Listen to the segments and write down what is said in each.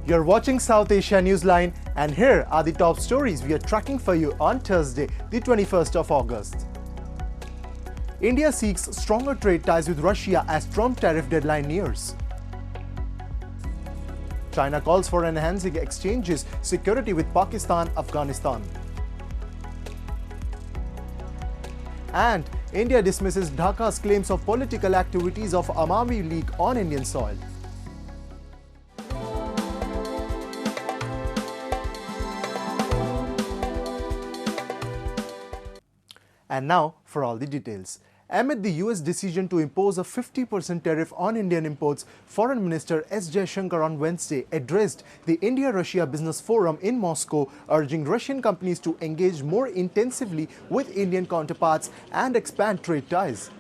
You're watching South Asia Newsline, and here are the top stories we are tracking for you on Thursday, the 21st of August. India seeks stronger trade ties with Russia as Trump tariff deadline nears. China calls for enhancing exchanges security with Pakistan, Afghanistan. And India dismisses Dhaka's claims of political activities of Awami League on Indian soil. And now for all the details. Amid the US decision to impose a 50% tariff on Indian imports, Foreign Minister S. Jaishankar on Wednesday addressed the India-Russia Business Forum in Moscow, urging Russian companies to engage more intensively with Indian counterparts and expand trade ties.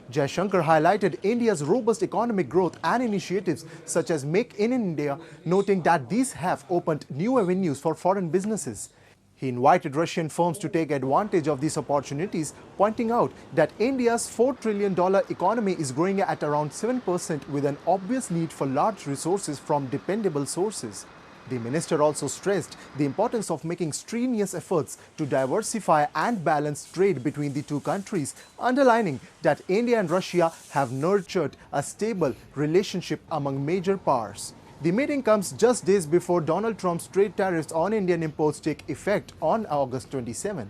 Jaishankar highlighted India's robust economic growth and initiatives such as Make in India, noting that these have opened new avenues for foreign businesses. He invited Russian firms to take advantage of these opportunities, pointing out that India's $4 trillion economy is growing at around 7% with an obvious need for large resources from dependable sources. The minister also stressed the importance of making strenuous efforts to diversify and balance trade between the two countries, underlining that India and Russia have nurtured a stable relationship among major powers. The meeting comes just days before Donald Trump's trade tariffs on Indian imports take effect on August 27.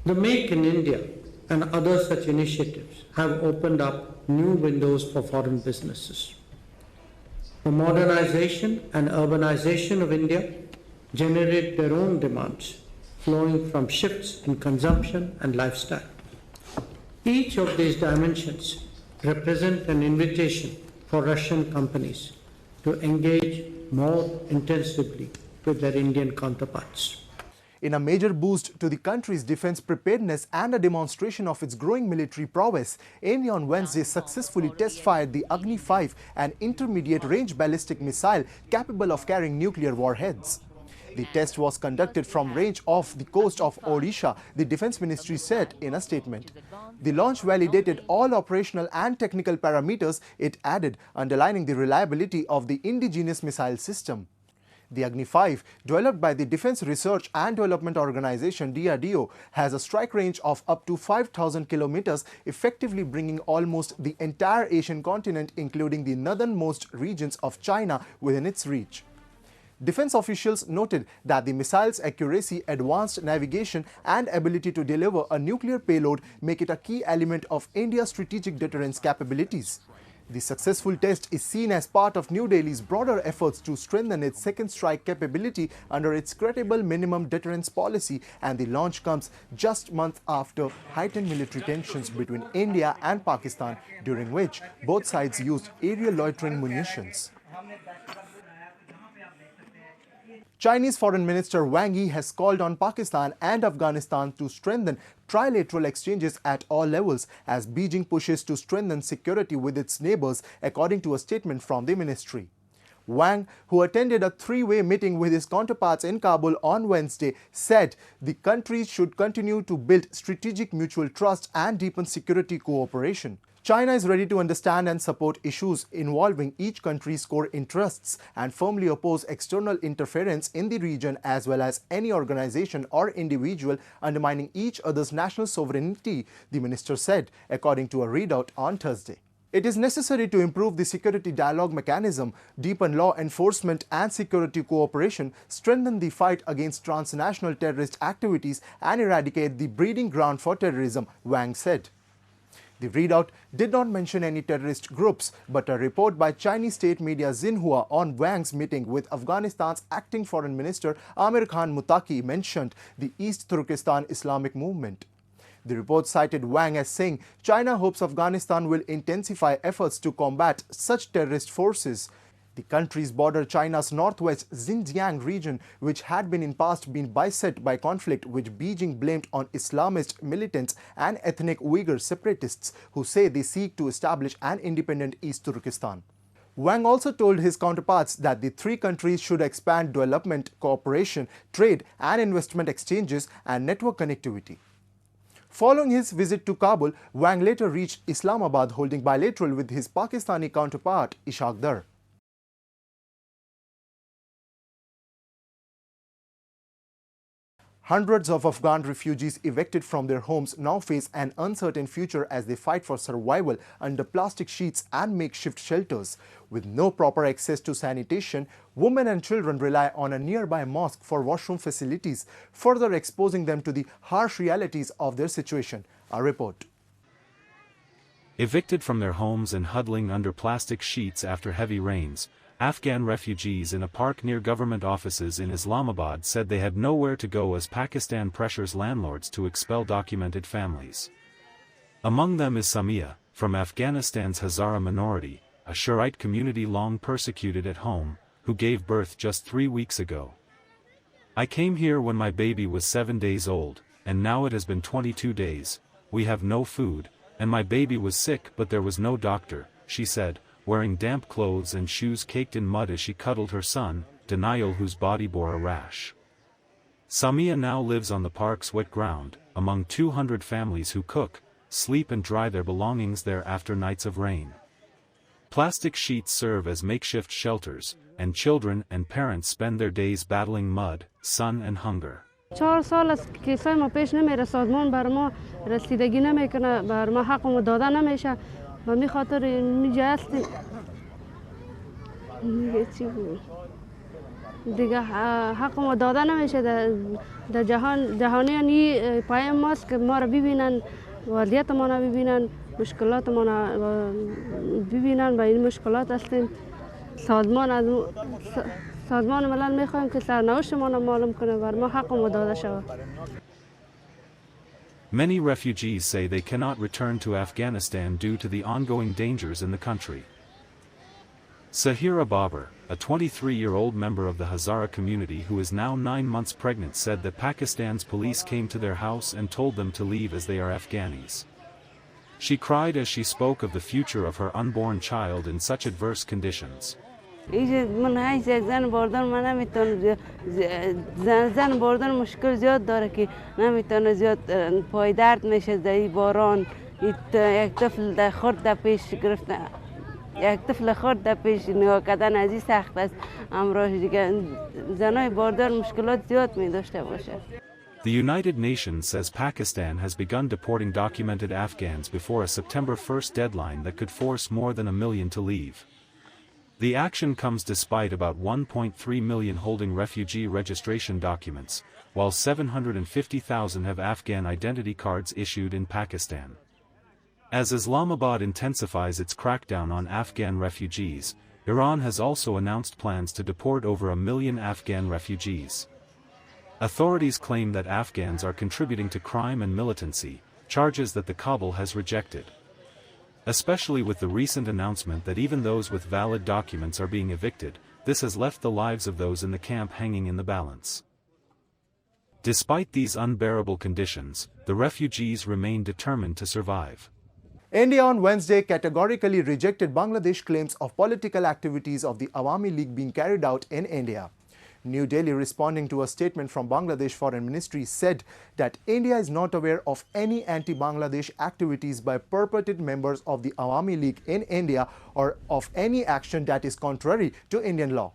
The Make in India and other such initiatives have opened up new windows for foreign businesses. The modernization and urbanization of India generate their own demands, flowing from shifts in consumption and lifestyle. Each of these dimensions represent an invitation for Russian companies to engage more intensively with their Indian counterparts. In a major boost to the country's defense preparedness and a demonstration of its growing military prowess, India on Wednesday successfully test-fired the Agni-5, an intermediate-range ballistic missile capable of carrying nuclear warheads. The test was conducted from range off the coast of Odisha, the Defense Ministry said in a statement. The launch validated all operational and technical parameters, it added, underlining the reliability of the indigenous missile system. The Agni-5, developed by the Defense Research and Development Organization (DRDO), has a strike range of up to 5,000 kilometers, effectively bringing almost the entire Asian continent, including the northernmost regions of China, within its reach. Defense officials noted that the missile's accuracy, advanced navigation and ability to deliver a nuclear payload make it a key element of India's strategic deterrence capabilities. The successful test is seen as part of New Delhi's broader efforts to strengthen its second strike capability under its credible minimum deterrence policy, and the launch comes just months after heightened military tensions between India and Pakistan, during which both sides used aerial loitering munitions. Chinese Foreign Minister Wang Yi has called on Pakistan and Afghanistan to strengthen trilateral exchanges at all levels as Beijing pushes to strengthen security with its neighbors, according to a statement from the ministry. Wang, who attended a three-way meeting with his counterparts in Kabul on Wednesday, said the countries should continue to build strategic mutual trust and deepen security cooperation. China is ready to understand and support issues involving each country's core interests and firmly oppose external interference in the region as well as any organization or individual undermining each other's national sovereignty, the minister said, according to a readout on Thursday. It is necessary to improve the security dialogue mechanism, deepen law enforcement and security cooperation, strengthen the fight against transnational terrorist activities and eradicate the breeding ground for terrorism, Wang said. The readout did not mention any terrorist groups, but a report by Chinese state media Xinhua on Wang's meeting with Afghanistan's acting foreign minister Amir Khan Muttaqi mentioned the East Turkestan Islamic movement. The report cited Wang as saying China hopes Afghanistan will intensify efforts to combat such terrorist forces. The countries border China's northwest Xinjiang region, which had been in past been beset by conflict, which Beijing blamed on Islamist militants and ethnic Uyghur separatists who say they seek to establish an independent East Turkestan. Wang also told his counterparts that the three countries should expand development, cooperation, trade and investment exchanges and network connectivity. Following his visit to Kabul, Wang later reached Islamabad holding bilateral with his Pakistani counterpart Ishaq Dar. Hundreds of Afghan refugees evicted from their homes now face an uncertain future as they fight for survival under plastic sheets and makeshift shelters. With no proper access to sanitation, women and children rely on a nearby mosque for washroom facilities, further exposing them to the harsh realities of their situation. A report. Evicted from their homes and huddling under plastic sheets after heavy rains, Afghan refugees in a park near government offices in Islamabad said they had nowhere to go as Pakistan pressures landlords to expel documented families. Among them is Samia, from Afghanistan's Hazara minority, a Shiite community long persecuted at home, who gave birth just 3 weeks ago. "I came here when my baby was 7 days old, and now it has been 22 days, we have no food, and my baby was sick but there was no doctor," she said, wearing damp clothes and shoes caked in mud as she cuddled her son, Daniel, whose body bore a rash. Samia now lives on the park's wet ground, among 200 families who cook, sleep and dry their belongings there after nights of rain. Plastic sheets serve as makeshift shelters, and children and parents spend their days battling mud, sun and hunger. 4 سال است کیسای ما پیش نمیره، سازمان بر ما رسیدگی نمیکنه، بر ما حق ما داده نمیشه و می خاطر اینجا هستیم. دیگه حق ما داده نمیشه در جهانیان این پیام ماست که ما را ببینن، وضعیت ما را ببینن، مشکلات ما را ببینن و این مشکلات هستیم. سازمان ملل میخوایم که سرنوشت ما را معلوم کنه و ما حق ما داده شود. Many refugees say they cannot return to Afghanistan due to the ongoing dangers in the country. Sahira Babar, a 23-year-old member of the Hazara community who is now 9 months pregnant, said that Pakistan's police came to their house and told them to leave as they are Afghanis. She cried as she spoke of the future of her unborn child in such adverse conditions. من زن باردن من نمیتونم، زن باردن مشکل زیاد داره که نمیتونه، زیاد پای درد میشه در این باران. یک طفل در خورد در پیش گرفتن، یک طفل خورد در پیش نگاه کردن از این سخت است. امروز دیگه زنای باردار مشکلات زیاد می داشته باشه. The United Nations says Pakistan has begun deporting documented Afghans before a September 1st deadline that could force more than 1 million to leave. The action comes despite about 1.3 million holding refugee registration documents, while 750,000 have Afghan identity cards issued in Pakistan. As Islamabad intensifies its crackdown on Afghan refugees, Iran has also announced plans to deport over 1 million Afghan refugees. Authorities claim that Afghans are contributing to crime and militancy, charges that the Kabul has rejected. Especially with the recent announcement that even those with valid documents are being evicted, this has left the lives of those in the camp hanging in the balance. Despite these unbearable conditions, the refugees remain determined to survive. India on Wednesday categorically rejected Bangladesh claims of political activities of the Awami League being carried out in India. New Delhi, responding to a statement from Bangladesh Foreign Ministry, said that India is not aware of any anti-Bangladesh activities by purported members of the Awami League in India or of any action that is contrary to Indian law.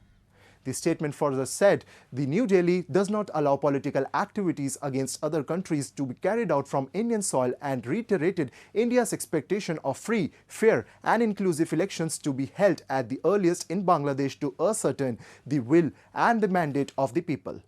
The statement further said the New Delhi does not allow political activities against other countries to be carried out from Indian soil and reiterated India's expectation of free, fair and inclusive elections to be held at the earliest in Bangladesh to ascertain the will and the mandate of the people.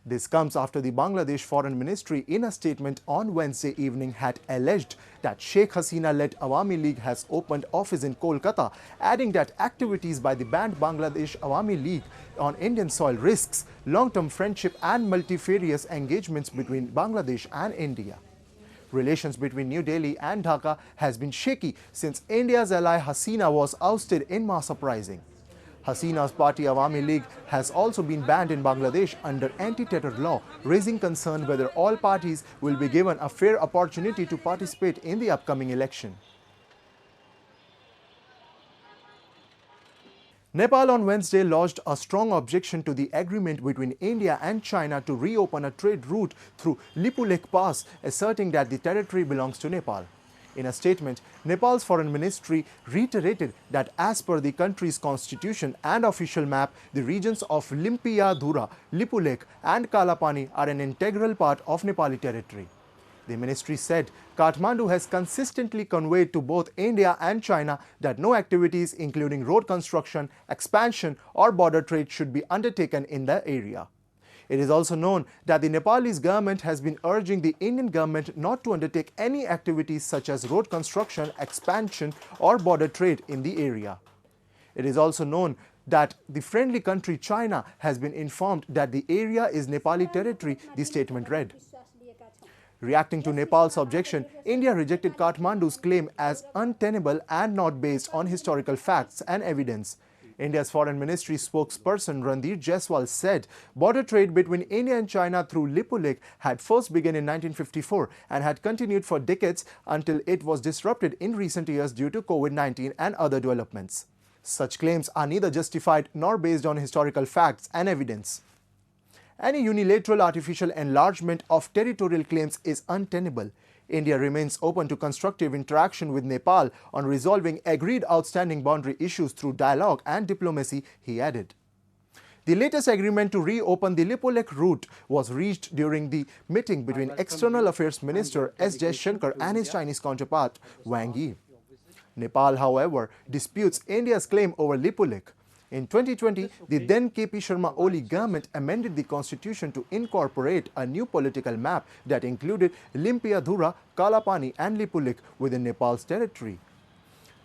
This comes after the Bangladesh Foreign Ministry in a statement on Wednesday evening had alleged that Sheikh Hasina-led Awami League has opened office in Kolkata, adding that activities by the banned Bangladesh Awami League on Indian soil risks long-term friendship and multifarious engagements between Bangladesh and India. Relations between New Delhi and Dhaka has been shaky since India's ally Hasina was ousted in mass uprising. Hasina's party Awami League has also been banned in Bangladesh under anti-terror law, raising concern whether all parties will be given a fair opportunity to participate in the upcoming election. Nepal on Wednesday lodged a strong objection to the agreement between India and China to reopen a trade route through Lipulekh Pass, asserting that the territory belongs to Nepal. In a statement, Nepal's foreign ministry reiterated that as per the country's constitution and official map, the regions of Limpiadhura, Lipulekh and Kalapani are an integral part of Nepali territory. The ministry said Kathmandu has consistently conveyed to both India and China that no activities including road construction, expansion or border trade should be undertaken in the area. It is also known that the Nepalese government has been urging the Indian government not to undertake any activities such as road construction, expansion or border trade in the area. It is also known that the friendly country China has been informed that the area is Nepali territory, the statement read. Reacting to Nepal's objection, India rejected Kathmandu's claim as untenable and not based on historical facts and evidence. India's Foreign Ministry spokesperson Randir Jaiswal said border trade between India and China through Lipulekh had first begun in 1954 and had continued for decades until it was disrupted in recent years due to COVID-19 and other developments. Such claims are neither justified nor based on historical facts and evidence. Any unilateral artificial enlargement of territorial claims is untenable. India remains open to constructive interaction with Nepal on resolving agreed outstanding boundary issues through dialogue and diplomacy, he added. The latest agreement to reopen the Lipulekh route was reached during the meeting between External Affairs Minister S. Jaishankar and his Chinese counterpart, Wang Yi. Nepal, however, disputes India's claim over Lipulekh. In 2020, the then KP Sharma Oli government amended the constitution to incorporate a new political map that included Limpiadhura, Kalapani and Lipulekh within Nepal's territory.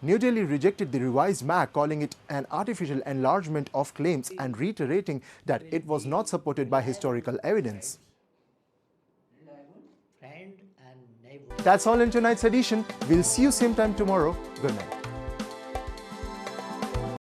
New Delhi rejected the revised map, calling it an artificial enlargement of claims and reiterating that it was not supported by historical evidence. That's all in tonight's edition. We'll see you same time tomorrow. Good night.